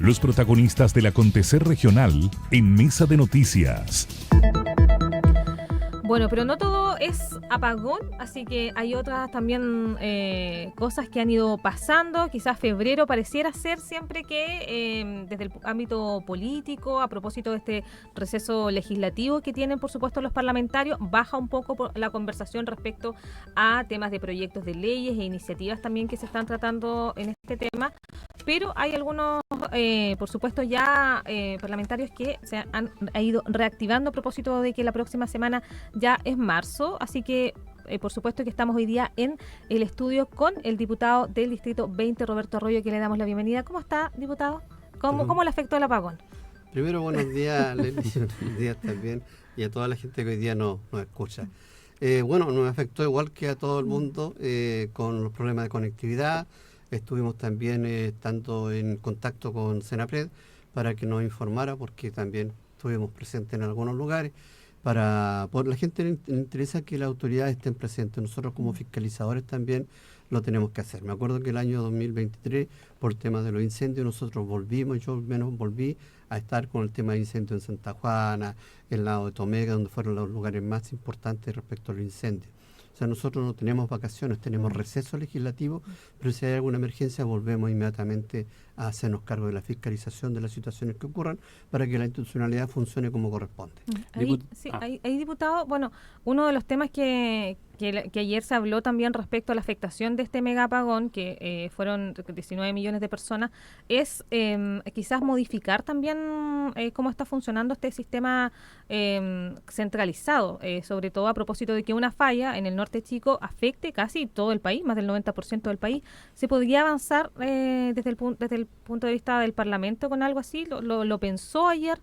Los protagonistas del acontecer regional en Mesa de Noticias. Bueno, pero no todo es apagón, así que hay otras también cosas que han ido pasando. Quizás febrero pareciera ser siempre que desde el ámbito político, a propósito de este receso legislativo que tienen, por supuesto, los parlamentarios, baja un poco la conversación respecto a temas de proyectos de leyes e iniciativas también que se están tratando en este tema. Pero hay algunos, por supuesto, ya parlamentarios que se han ido reactivando a propósito de que la próxima semana ya es marzo, así que por supuesto que estamos hoy día en el estudio con el diputado del Distrito 20, Roberto Arroyo, que le damos la bienvenida. ¿Cómo está, diputado? ¿Cómo le afectó el apagón? Primero, buenos días, Leslie, buenos días también, y a toda la gente que hoy día nos escucha. Bueno, nos afectó igual que a todo el mundo con los problemas de conectividad. Estuvimos también estando en contacto con Senapred para que nos informara, porque también estuvimos presentes en algunos lugares. Por la gente le interesa que las autoridades estén presentes. Nosotros como fiscalizadores también lo tenemos que hacer. Me acuerdo que el año 2023, por temas de los incendios, nosotros yo al menos volví a estar con el tema de incendios en Santa Juana, el lado de Tomega, donde fueron los lugares más importantes respecto a los incendios. O sea, nosotros no tenemos vacaciones, tenemos receso legislativo, pero si hay alguna emergencia volvemos inmediatamente a hacernos cargo de la fiscalización de las situaciones que ocurran para que la institucionalidad funcione como corresponde. Ahí, diputado, bueno, uno de los temas que ayer se habló también respecto a la afectación de este mega apagón, que fueron 19 millones de personas, es quizás modificar también cómo está funcionando este sistema centralizado, sobre todo a propósito de que una falla en el norte chico afecte casi todo el país, más del 90% del país. ¿Se podría avanzar desde el punto de vista del Parlamento con algo así? ¿Lo pensó ayer?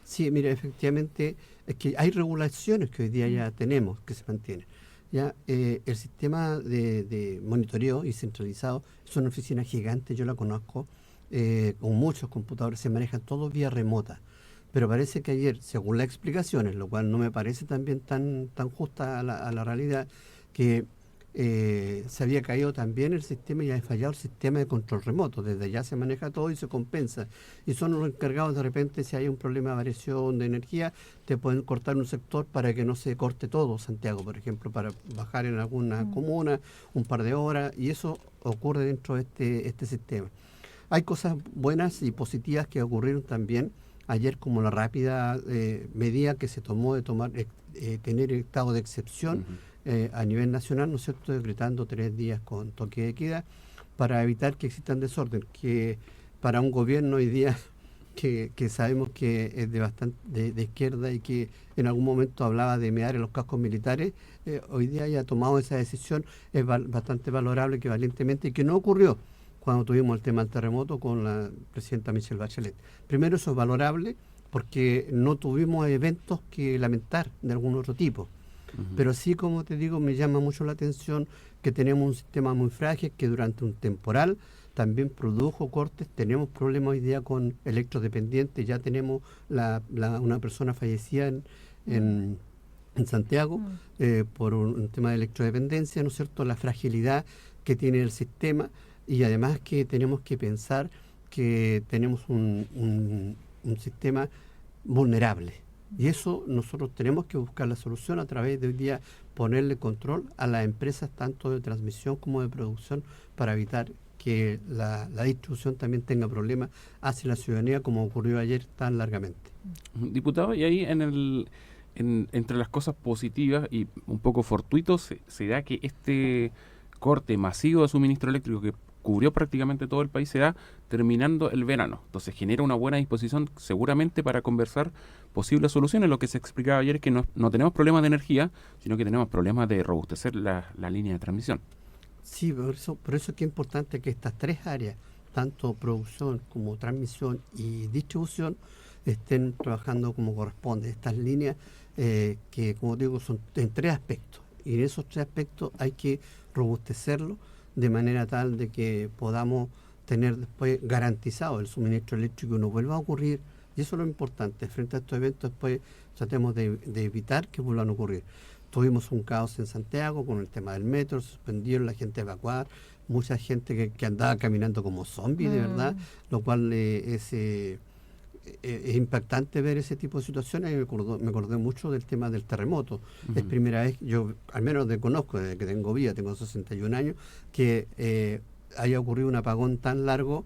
Sí, mira, efectivamente, es que hay regulaciones que hoy día ya tenemos, que se mantienen. Ya el sistema de monitoreo y centralizado es una oficina gigante, yo la conozco, con muchos computadores, se manejan todos vía remota. Pero parece que ayer, según las explicaciones, lo cual no me parece también tan justa a la realidad, que se había caído también el sistema y había fallado el sistema de control remoto. Desde allá se maneja todo y se compensa. Y son los encargados de repente, si hay un problema de variación de energía, te pueden cortar un sector para que no se corte todo, Santiago, por ejemplo, para bajar en alguna comuna un par de horas, y eso ocurre dentro de este sistema. Hay cosas buenas y positivas que ocurrieron también ayer, como la rápida medida que se tomó de tener estado de excepción a nivel nacional, ¿no es cierto?, decretando 3 días con toque de queda para evitar que existan desorden, que para un gobierno hoy día que sabemos que es de izquierda y que en algún momento hablaba de mear en los cascos militares, hoy día haya tomado esa decisión es bastante valorable, que valientemente, y que no ocurrió cuando tuvimos el tema del terremoto con la presidenta Michelle Bachelet. Primero, eso es valorable porque no tuvimos eventos que lamentar de algún otro tipo. Pero sí, como te digo, me llama mucho la atención que tenemos un sistema muy frágil que durante un temporal también produjo cortes. Tenemos problemas hoy día con electrodependientes. Ya tenemos una persona fallecida en Santiago por un tema de electrodependencia, ¿no es cierto?, la fragilidad que tiene el sistema, y además que tenemos que pensar que tenemos un sistema vulnerable. Y eso nosotros tenemos que buscar la solución a través de hoy día ponerle control a las empresas tanto de transmisión como de producción para evitar que la distribución también tenga problemas hacia la ciudadanía, como ocurrió ayer tan largamente. Diputado, y ahí entre las cosas positivas y un poco fortuitos se da que este corte masivo de suministro eléctrico que cubrió prácticamente todo el país se da terminando el verano. Entonces genera una buena disposición seguramente para conversar posibles soluciones. Lo que se explicaba ayer es que no tenemos problemas de energía, sino que tenemos problemas de robustecer la línea de transmisión. Sí, por eso es que es importante que estas 3 áreas, tanto producción como transmisión y distribución, estén trabajando como corresponde. Estas líneas que, como digo, son en 3 aspectos. Y en esos 3 aspectos hay que robustecerlo de manera tal de que podamos tener después garantizado el suministro eléctrico y no vuelva a ocurrir. Y eso es lo importante. Frente a estos eventos después tratemos de evitar que vuelvan a ocurrir. Tuvimos un caos en Santiago con el tema del metro, se suspendieron, la gente evacuada, mucha gente que andaba caminando como zombie, de verdad, lo cual es impactante ver ese tipo de situaciones. Y me acordé mucho del tema del terremoto. Es primera vez, yo al menos desconozco, desde que tengo vida, tengo 61 años, que haya ocurrido un apagón tan largo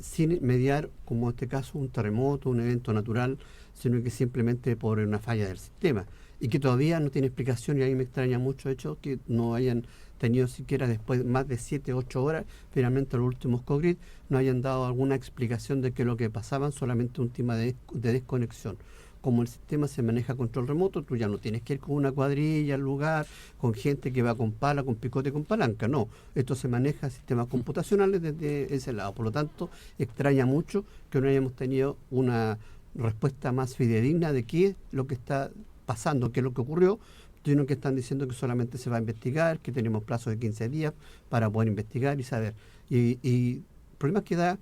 sin mediar, como en este caso, un terremoto, un evento natural, sino que simplemente por una falla del sistema. Y que todavía no tiene explicación, y ahí me extraña mucho hecho que no hayan tenido siquiera después más de 7, 8 horas, finalmente los últimos COGRID, no hayan dado alguna explicación de qué es lo que pasaban, solamente un tema de desconexión. Como el sistema se maneja a control remoto, tú ya no tienes que ir con una cuadrilla al lugar, con gente que va con pala, con picote, con palanca, no. Esto se maneja a sistemas computacionales desde ese lado. Por lo tanto, extraña mucho que no hayamos tenido una respuesta más fidedigna de qué es lo que está pasando, qué es lo que ocurrió, sino que están diciendo que solamente se va a investigar, que tenemos plazo de 15 días para poder investigar y saber. Y el problema es que da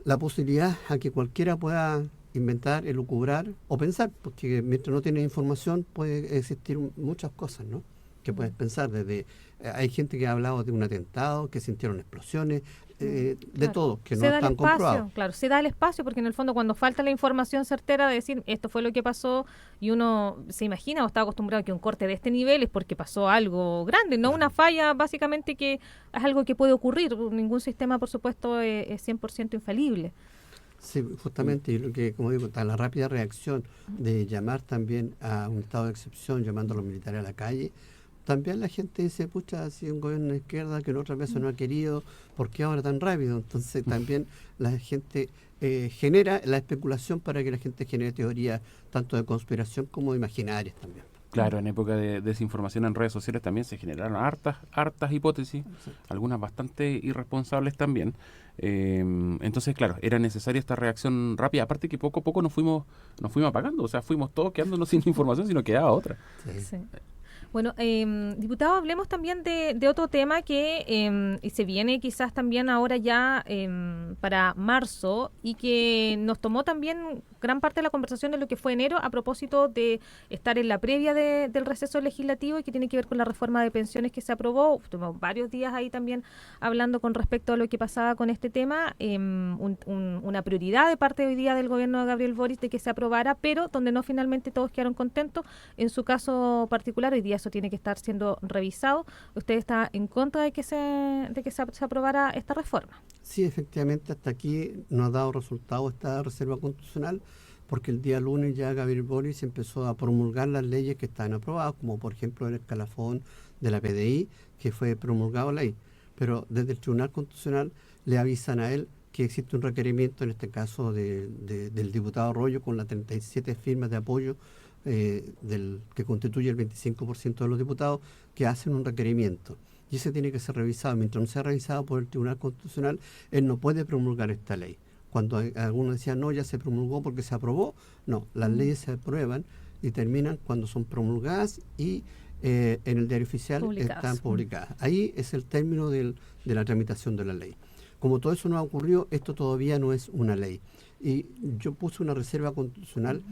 la posibilidad a que cualquiera pueda inventar, elucubrar o pensar, porque mientras no tienes información puede existir muchas cosas, ¿no?, que puedes pensar. Hay gente que ha hablado de un atentado, que sintieron explosiones, de todo, que no están comprobados. Claro, se da el espacio, porque en el fondo cuando falta la información certera de decir esto fue lo que pasó, y uno se imagina o está acostumbrado a que un corte de este nivel es porque pasó algo grande, no una falla básicamente que es algo que puede ocurrir. Ningún sistema, por supuesto, es 100% infalible. Sí, justamente, y lo que, como digo, está la rápida reacción de llamar también a un estado de excepción, llamando a los militares a la calle. También la gente dice, pucha, si un gobierno de izquierda que en otras veces no ha querido, ¿por qué ahora tan rápido? Entonces también la gente genera la especulación para que la gente genere teorías tanto de conspiración como de imaginarias también. Claro, en época de desinformación en redes sociales también se generaron hartas hipótesis, algunas bastante irresponsables también. Entonces, claro, era necesaria esta reacción rápida. Aparte que poco a poco nos fuimos apagando, o sea, fuimos todos quedándonos sin información, sino quedaba otra. Sí. Bueno, diputado, hablemos también de otro tema que se viene quizás también ahora ya para marzo, y que nos tomó también gran parte de la conversación de lo que fue enero a propósito de estar en la previa del receso legislativo, y que tiene que ver con la reforma de pensiones que se aprobó. Tuvimos varios días ahí también hablando con respecto a lo que pasaba con este tema, una prioridad de parte hoy día del gobierno de Gabriel Boric de que se aprobara, pero donde no finalmente todos quedaron contentos. En su caso particular, hoy día eso tiene que estar siendo revisado. ¿Usted está en contra de que se aprobara esta reforma? Sí, efectivamente, hasta aquí no ha dado resultado esta reserva constitucional, porque el día lunes ya Gabriel Boric empezó a promulgar las leyes que están aprobadas, como por ejemplo el escalafón de la PDI, que fue promulgado ley. Pero desde el Tribunal Constitucional le avisan a él que existe un requerimiento, en este caso del diputado Arroyo, con las 37 firmas de apoyo que constituye el 25% de los diputados, que hacen un requerimiento. Y ese tiene que ser revisado. Mientras no sea revisado por el Tribunal Constitucional, él no puede promulgar esta ley. Cuando algunos decían, no, ya se promulgó porque se aprobó, no, las leyes se aprueban y terminan cuando son promulgadas y en el diario oficial están publicadas. Ahí es el término de la tramitación de la ley. Como todo eso no ha ocurrido, esto todavía no es una ley. Y yo puse una reserva constitucional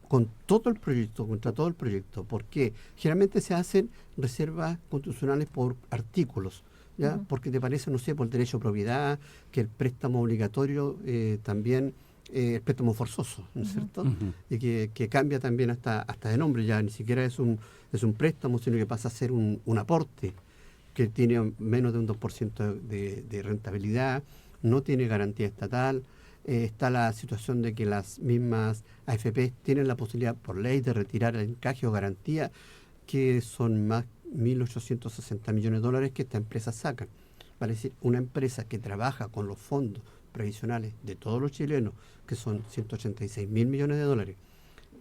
con todo el proyecto, contra todo el proyecto, porque generalmente se hacen reservas constitucionales por artículos, ¿ya? Porque te parece, no sé, por el derecho a propiedad, que el préstamo obligatorio también, el préstamo forzoso, ¿no es cierto? Y que cambia también hasta de nombre, ya ni siquiera es un préstamo, sino que pasa a ser un aporte, que tiene menos de un 2% de rentabilidad, no tiene garantía estatal. Está la situación de que las mismas AFP tienen la posibilidad por ley de retirar el encaje o garantía, que son más 1.860 millones de dólares que estas empresas sacan. Vale decir, una empresa que trabaja con los fondos previsionales de todos los chilenos, que son 186.000 millones de dólares,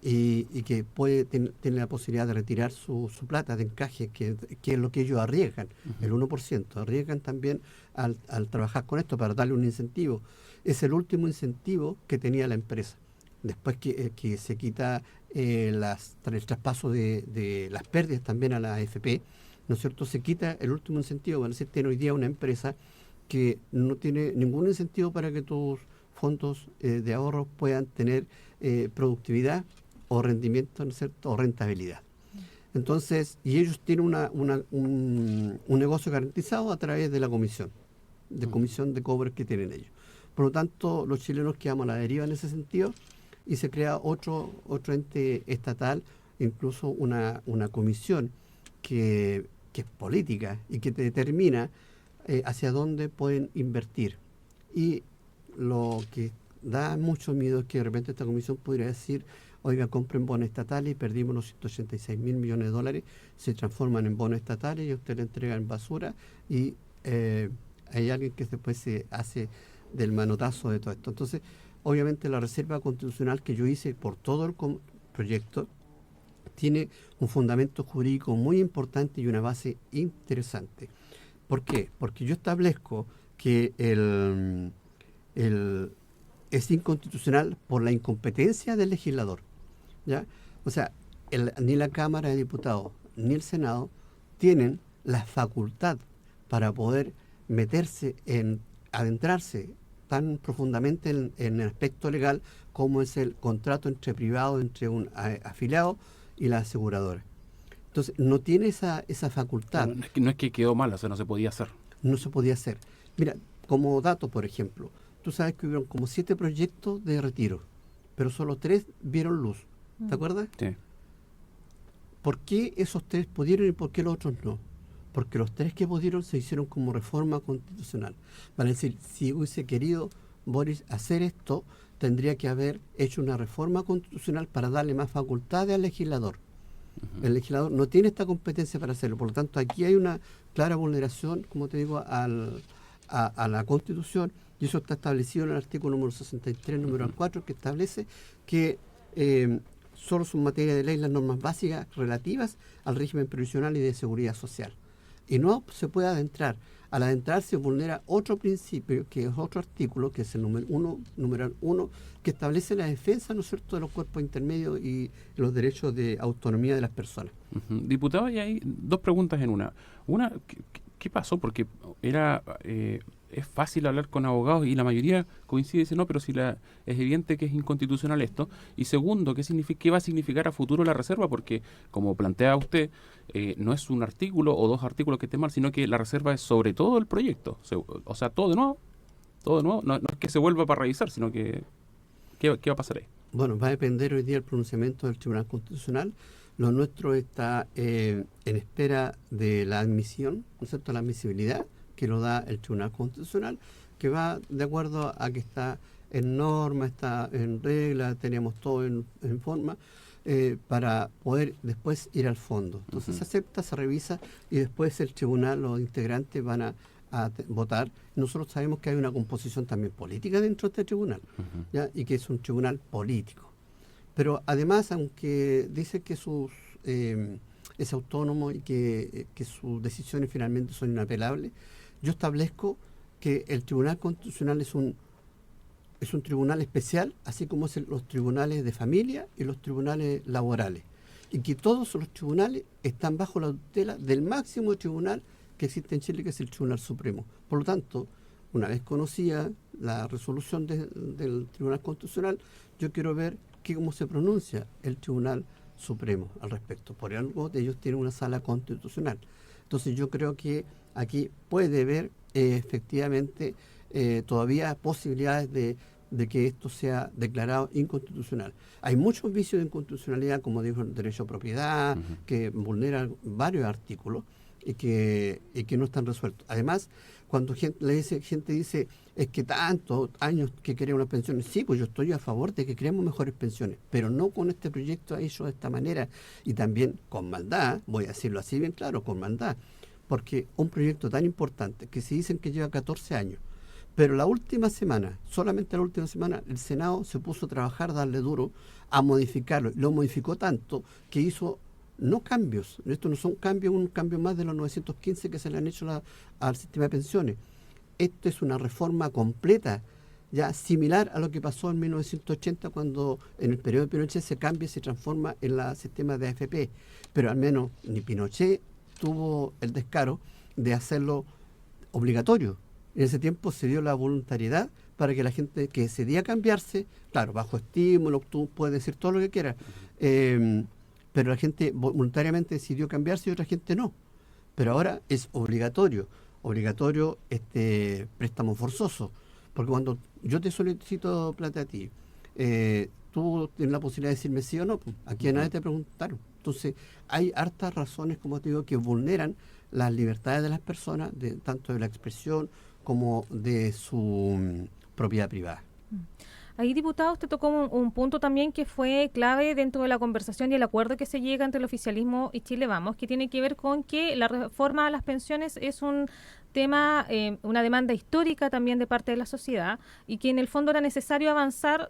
y que tiene la posibilidad de retirar su plata de encaje, que es lo que ellos arriesgan, el 1%. Arriesgan también al trabajar con esto para darle un incentivo. Es el último incentivo que tenía la empresa. Después que se quita el traspaso de las pérdidas también a la AFP, ¿no es cierto? Se quita el último incentivo. Van a decir, tiene hoy día una empresa que no tiene ningún incentivo para que tus fondos de ahorro puedan tener productividad o rendimiento, ¿no es cierto?, o rentabilidad. Entonces, y ellos tienen un negocio garantizado a través de la comisión de cobros que tienen ellos. Por lo tanto, los chilenos quedamos a la deriva en ese sentido y se crea otro ente estatal, incluso una comisión que es política y que te determina hacia dónde pueden invertir. Y lo que da mucho miedo es que de repente esta comisión podría decir, oiga, compren bonos estatales y perdimos los 186 mil millones de dólares, se transforman en bonos estatales y usted le entrega en basura y hay alguien que después se hace del manotazo de todo esto. Entonces, obviamente la reserva constitucional que yo hice por todo el proyecto tiene un fundamento jurídico muy importante y una base interesante. ¿Por qué? Porque yo establezco que es inconstitucional por la incompetencia del legislador, ¿ya? O sea, ni la Cámara de Diputados ni el Senado tienen la facultad para poder adentrarse tan profundamente en el aspecto legal como es el contrato entre privados, entre un afiliado y la aseguradora. Entonces, no tiene esa facultad. No es que quedó mal, o sea, no se podía hacer. No se podía hacer. Mira, como dato, por ejemplo, tú sabes que hubieron como 7 proyectos de retiro, pero solo 3 vieron luz. ¿Te acuerdas? Sí. ¿Por qué esos 3 pudieron y por qué los otros no? Porque los 3 que pudieron se hicieron como reforma constitucional. Vale decir, si hubiese querido Boris hacer esto, tendría que haber hecho una reforma constitucional para darle más facultades al legislador. El legislador no tiene esta competencia para hacerlo. Por lo tanto, aquí hay una clara vulneración, como te digo, a la Constitución, y eso está establecido en el artículo número 63, número 4, que establece que solo son materia de ley las normas básicas relativas al régimen previsional y de seguridad social. Y no se puede adentrar. Al adentrarse vulnera otro principio, que es otro artículo, que es el numeral 1, que establece la defensa, ¿no es cierto?, de los cuerpos intermedios y los derechos de autonomía de las personas. Diputado, y hay 2 preguntas en una. Una, ¿qué pasó? Porque es fácil hablar con abogados y la mayoría coincide y dice, no, pero si es evidente que es inconstitucional esto. Y segundo, ¿qué va a significar a futuro la reserva? Porque, como plantea usted, no es un artículo o 2 artículos que estén mal, sino que la reserva es sobre todo el proyecto. O sea, todo de nuevo, no es que se vuelva para revisar, sino que ¿qué va a pasar ahí? Bueno, va a depender hoy día el pronunciamiento del Tribunal Constitucional. Lo nuestro está en espera de la admisión, ¿no es cierto?, la admisibilidad que lo da el Tribunal Constitucional, que va de acuerdo a que está en norma, está en regla, teníamos todo en forma, para poder después ir al fondo. Entonces se acepta, se revisa y después el tribunal, los integrantes van a votar. Nosotros sabemos que hay una composición también política dentro de este tribunal, ¿ya? Y que es un tribunal político. Pero además, aunque dice que es autónomo y que sus decisiones finalmente son inapelables, yo establezco que el Tribunal Constitucional es un tribunal especial, así como los tribunales de familia y los tribunales laborales, y que todos los tribunales están bajo la tutela del máximo tribunal que existe en Chile, que es el Tribunal Supremo. Por lo tanto, una vez conocida la resolución del Tribunal Constitucional, yo quiero ver cómo se pronuncia el Tribunal Supremo al respecto. Por algo ellos tienen una sala constitucional. Entonces yo creo que aquí puede haber efectivamente todavía posibilidades de que esto sea declarado inconstitucional. Hay muchos vicios de inconstitucionalidad, como dijo el derecho a propiedad, que vulneran varios artículos y que no están resueltos. Además, cuando gente dice, es que tantos años que queremos unas pensiones, sí, pues yo estoy a favor de que creemos mejores pensiones, pero no con este proyecto hecho de esta manera, y también con maldad, voy a decirlo así bien claro, con maldad, porque un proyecto tan importante, que se dicen que lleva 14 años, pero la última semana, solamente la última semana, el Senado se puso a trabajar, a darle duro, a modificarlo. Lo modificó tanto que hizo no cambios. Esto no son cambios, un cambio más de los 915 que se le han hecho al sistema de pensiones. Esto es una reforma completa, ya similar a lo que pasó en 1980, cuando en el periodo de Pinochet se cambia y se transforma en el sistema de AFP. Pero al menos ni Pinochet tuvo el descaro de hacerlo obligatorio. En ese tiempo se dio la voluntariedad para que la gente que decidía cambiarse, claro, bajo estímulo, tú puedes decir todo lo que quieras, pero la gente voluntariamente decidió cambiarse y otra gente no. Pero ahora es obligatorio préstamo forzoso, porque cuando yo te solicito plata a ti, tú tienes la posibilidad de decirme sí o no, pues, aquí a nadie te preguntaron. Entonces, hay hartas razones, como te digo, que vulneran las libertades de las personas, tanto de la expresión como de su propiedad privada. Ahí, diputado, usted tocó un punto también que fue clave dentro de la conversación y el acuerdo que se llega entre el oficialismo y Chile Vamos, que tiene que ver con que la reforma a las pensiones es un tema, una demanda histórica también de parte de la sociedad, y que en el fondo era necesario avanzar,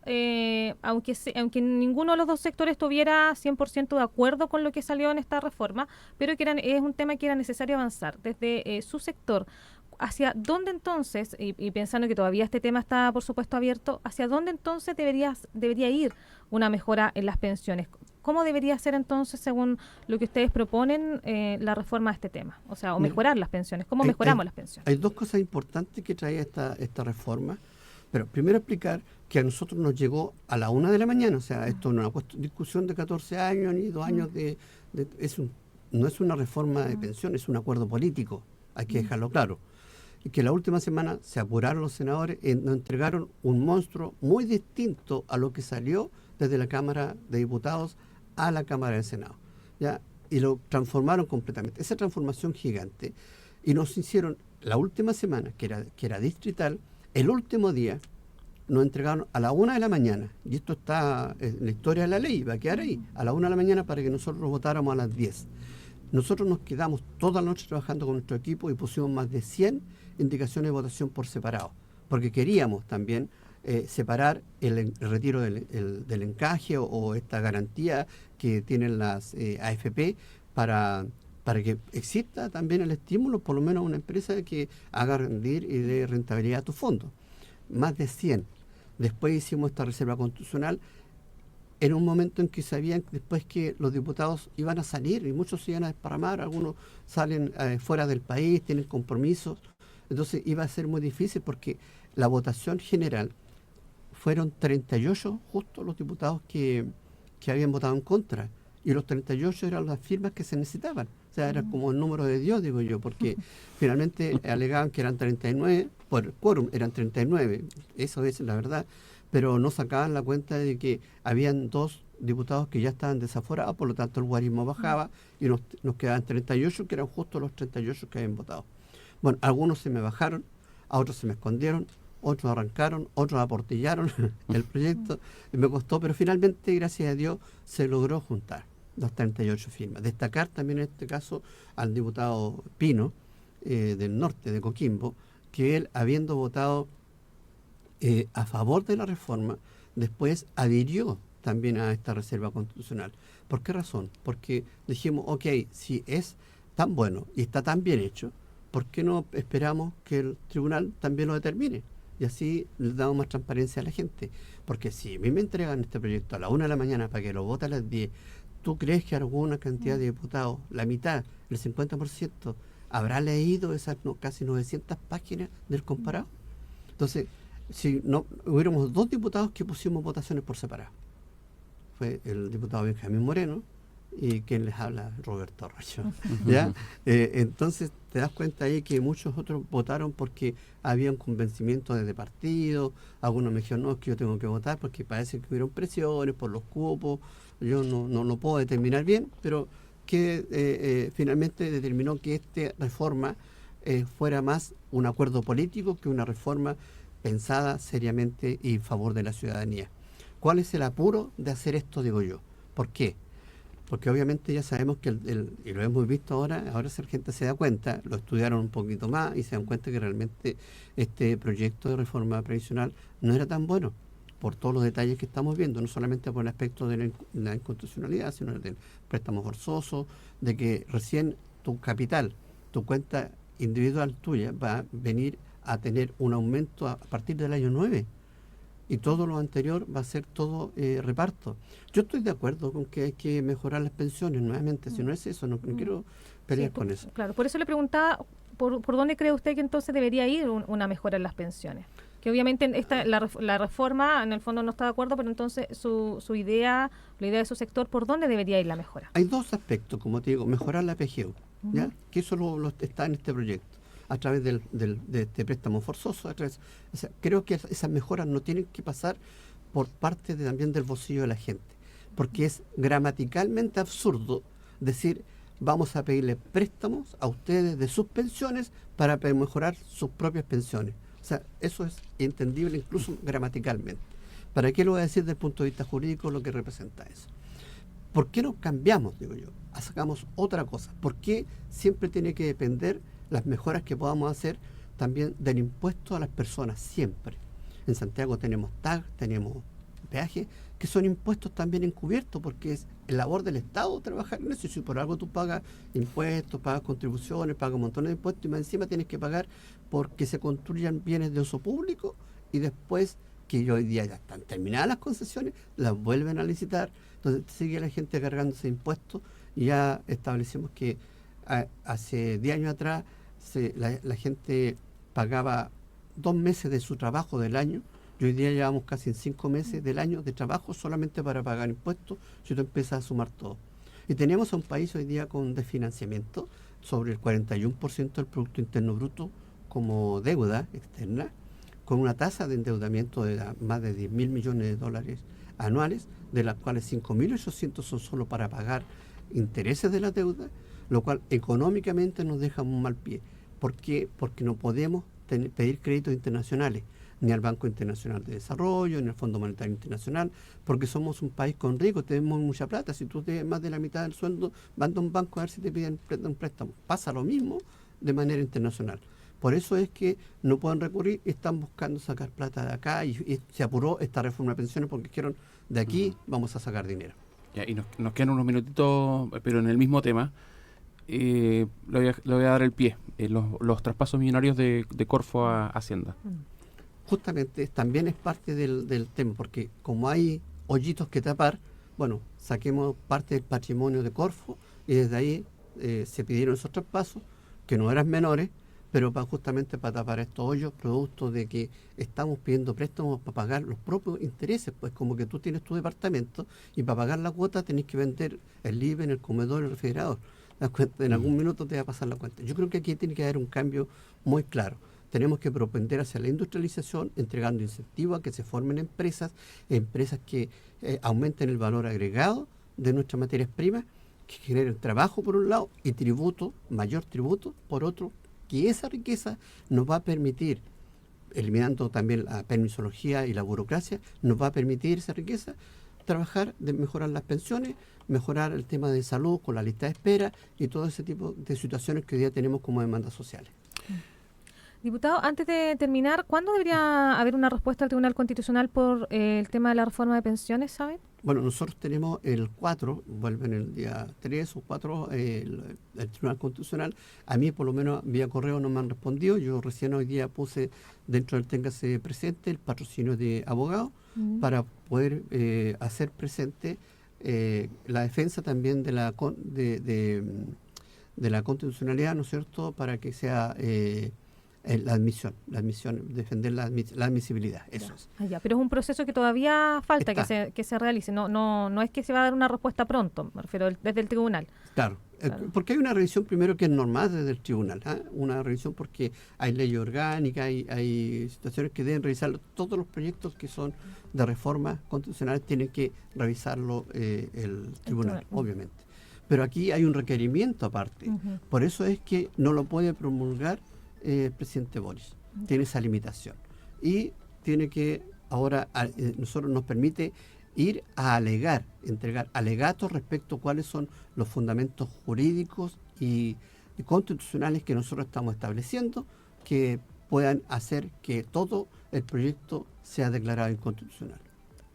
aunque ninguno de los dos sectores estuviera 100% de acuerdo con lo que salió en esta reforma, pero que es un tema que era necesario avanzar. Desde su sector, ¿hacia dónde entonces, y pensando que todavía este tema está por supuesto abierto, hacia dónde entonces debería ir una mejora en las pensiones? ¿Cómo debería ser entonces, según lo que ustedes proponen, la reforma a este tema? O sea, mejorar las pensiones. ¿Cómo mejoramos las pensiones? Hay dos cosas importantes que trae esta reforma. Pero primero explicar que a nosotros nos llegó a la 1 de la mañana. O sea, esto no es una discusión de 14 años ni 2 años no es una reforma de pensiones, es un acuerdo político. Hay que dejarlo claro. Y que la última semana se apuraron los senadores y nos entregaron un monstruo muy distinto a lo que salió desde la Cámara de Diputados a la Cámara del Senado, ¿ya? Y lo transformaron completamente. Esa transformación gigante. Y nos hicieron, la última semana, que era distrital, el último día, nos entregaron a la 1 de la mañana. Y esto está en la historia de la ley, va a quedar ahí, a la 1 de la mañana para que nosotros votáramos a las 10. Nosotros nos quedamos toda la noche trabajando con nuestro equipo y pusimos más de 100 indicaciones de votación por separado, porque queríamos también separar el retiro del encaje o esta garantía que tienen las AFP para que exista también el estímulo, por lo menos una empresa que haga rendir y dé rentabilidad a tus fondos. Más de 100. Después hicimos esta reserva constitucional en un momento en que sabían después que los diputados iban a salir y muchos se iban a desparramar, algunos salen fuera del país, tienen compromisos. Entonces iba a ser muy difícil porque la votación general fueron 38 justo los diputados que habían votado en contra, y los 38 eran las firmas que se necesitaban. O sea, era como el número de Dios, digo yo, porque finalmente alegaban que eran 39, por quórum eran 39, eso es la verdad, pero no sacaban la cuenta de que habían 2 diputados que ya estaban desaforados, por lo tanto el guarismo bajaba y nos quedaban 38, que eran justo los 38 que habían votado. Bueno, algunos se me bajaron, a otros se me escondieron, otros arrancaron, otros aportillaron el proyecto, y me costó, pero finalmente, gracias a Dios, se logró juntar las 38 firmas. Destacar también en este caso al diputado Pino, del norte, de Coquimbo, que él, habiendo votado a favor de la reforma, después adhirió también a esta reserva constitucional. ¿Por qué razón? Porque dijimos, ok, si es tan bueno y está tan bien hecho, ¿por qué no esperamos que el tribunal también lo determine? Y así le damos más transparencia a la gente. Porque si a mí me entregan este proyecto a la 1 de la mañana para que lo vote a las 10, ¿tú crees que alguna cantidad de diputados, la mitad, el 50%, habrá leído esas casi 900 páginas del comparado? Entonces, si no hubiéramos 2 diputados que pusimos votaciones por separado. Fue el diputado Benjamín Moreno y quien les habla, Roberto Arroyo. ¿Ya? Entonces te das cuenta ahí que muchos otros votaron porque había un convencimiento desde partido. Algunos me dijeron, no, es que yo tengo que votar porque parece que hubieron presiones por los cupos. Yo no puedo determinar bien, pero que finalmente determinó que esta reforma fuera más un acuerdo político que una reforma pensada seriamente y en favor de la ciudadanía. ¿Cuál es el apuro de hacer esto, digo yo? ¿Por qué? Porque obviamente ya sabemos que, y lo hemos visto ahora la gente se da cuenta, lo estudiaron un poquito más y se dan cuenta que realmente este proyecto de reforma previsional no era tan bueno, por todos los detalles que estamos viendo, no solamente por el aspecto de la inconstitucionalidad, sino del préstamo forzoso, de que recién tu capital, tu cuenta individual tuya va a venir a tener un aumento a partir del año 9. Y todo lo anterior va a ser todo reparto. Yo estoy de acuerdo con que hay que mejorar las pensiones nuevamente. Si no es eso, no quiero pelear con eso. Claro, por eso le preguntaba, ¿por dónde cree usted que entonces debería ir una mejora en las pensiones? que obviamente la reforma en el fondo no está de acuerdo, pero entonces su idea, la idea de su sector, ¿por dónde debería ir la mejora? Hay dos aspectos, como te digo, mejorar la PGU, ¿ya? Que eso está en este proyecto, a través de este préstamo forzoso. O sea, creo que esas mejoras no tienen que pasar por parte también del bolsillo de la gente, porque es gramaticalmente absurdo decir vamos a pedirle préstamos a ustedes de sus pensiones para mejorar sus propias pensiones. O sea, eso es entendible incluso gramaticalmente. ¿Para qué lo voy a decir desde el punto de vista jurídico lo que representa eso? ¿Por qué no cambiamos, digo yo? Sacamos otra cosa. ¿Por qué siempre tiene que depender las mejoras que podamos hacer también del impuesto a las personas? Siempre. En Santiago tenemos TAG, tenemos peaje, que son impuestos también encubiertos, porque es el labor del Estado trabajar en eso. Y si por algo tú pagas impuestos, pagas contribuciones, pagas un montón de impuestos, y más encima tienes que pagar porque se construyan bienes de uso público, y después, que hoy día ya están terminadas las concesiones, las vuelven a licitar, entonces sigue la gente cargándose impuestos. Y ya establecimos que hace 10 años atrás la gente pagaba 2 meses de su trabajo del año, y hoy día llevamos casi en 5 meses del año de trabajo solamente para pagar impuestos, si tú empiezas a sumar todo. Y tenemos a un país hoy día con desfinanciamiento sobre el 41% del Producto Interno Bruto como deuda externa, con una tasa de endeudamiento de más de 10.000 millones de dólares anuales, de las cuales 5.800 son solo para pagar intereses de la deuda, lo cual económicamente nos deja un mal pie. ¿Por qué? Porque no podemos pedir créditos internacionales, ni al Banco Internacional de Desarrollo, ni al Fondo Monetario Internacional, porque somos un país con riesgo, tenemos mucha plata. Si tú tienes más de la mitad del sueldo, van a un banco a ver si te piden un préstamo. Pasa lo mismo de manera internacional. Por eso es que no pueden recurrir y están buscando sacar plata de acá, y se apuró esta reforma de pensiones porque dijeron, de aquí vamos a sacar dinero. Ya, y nos quedan unos minutitos, pero en el mismo tema, le voy a dar el pie. Los traspasos millonarios de Corfo a Hacienda. Justamente también es parte del tema, porque como hay hoyitos que tapar, bueno, saquemos parte del patrimonio de Corfo, y desde ahí se pidieron esos traspasos, que no eran menores, pero justamente para tapar estos hoyos, producto de que estamos pidiendo préstamos para pagar los propios intereses. Pues como que tú tienes tu departamento y para pagar la cuota tenés que vender el living, el comedor, el refrigerador. ¿Te das cuenta? En algún minuto te va a pasar la cuenta. Yo creo que aquí tiene que haber un cambio muy claro. Tenemos que propender hacia la industrialización, entregando incentivos a que se formen empresas que aumenten el valor agregado de nuestras materias primas, que generen trabajo por un lado y tributo, mayor tributo por otro, que esa riqueza nos va a permitir, eliminando también la permisología y la burocracia, nos va a permitir esa riqueza trabajar de mejorar las pensiones, mejorar el tema de salud con la lista de espera y todo ese tipo de situaciones que hoy día tenemos como demandas sociales. Diputado, antes de terminar, ¿cuándo debería haber una respuesta al Tribunal Constitucional por el tema de la reforma de pensiones, saben? Bueno, nosotros tenemos el 4, vuelven el día 3 o 4, el Tribunal Constitucional. A mí, por lo menos, vía correo no me han respondido. Yo recién hoy día puse dentro del Téngase Presente el patrocinio de abogados para poder hacer presente la defensa también de la constitucionalidad, ¿no es cierto?, para que sea la admisión, defender la admisibilidad, eso es. Ya, pero es un proceso que todavía falta que se realice, no es que se va a dar una respuesta pronto, me refiero desde el tribunal. Claro. Porque hay una revisión primero que es normal desde el tribunal, una revisión porque hay ley orgánica, hay situaciones que deben revisar, todos los proyectos que son de reforma constitucional tienen que revisarlo el tribunal, obviamente. Pero aquí hay un requerimiento aparte, por eso es que no lo puede promulgar el presidente Boris, tiene esa limitación y tiene que ahora nosotros nos permite ir a alegar, entregar alegatos respecto a cuáles son los fundamentos jurídicos y constitucionales que nosotros estamos estableciendo que puedan hacer que todo el proyecto sea declarado inconstitucional.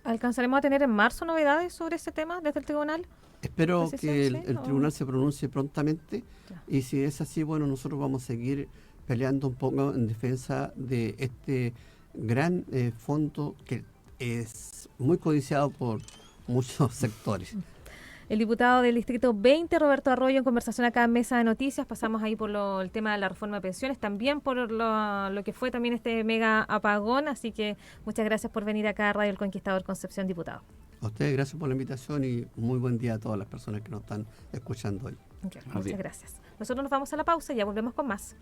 ¿Alcanzaremos a tener en marzo novedades sobre ese tema desde el tribunal? Espero que el tribunal se pronuncie prontamente y si es así, bueno, nosotros vamos a seguir peleando un poco en defensa de este gran fondo que es muy codiciado por muchos sectores. el diputado del Distrito 20, Roberto Arroyo, en conversación acá en Mesa de Noticias. Pasamos ahí por el tema de la reforma de pensiones, también por lo que fue también este mega apagón. Así que muchas gracias por venir acá a Radio El Conquistador Concepción, diputado. A ustedes gracias por la invitación y muy buen día a todas las personas que nos están escuchando hoy. Muchas gracias. Nosotros nos vamos a la pausa y ya volvemos con más.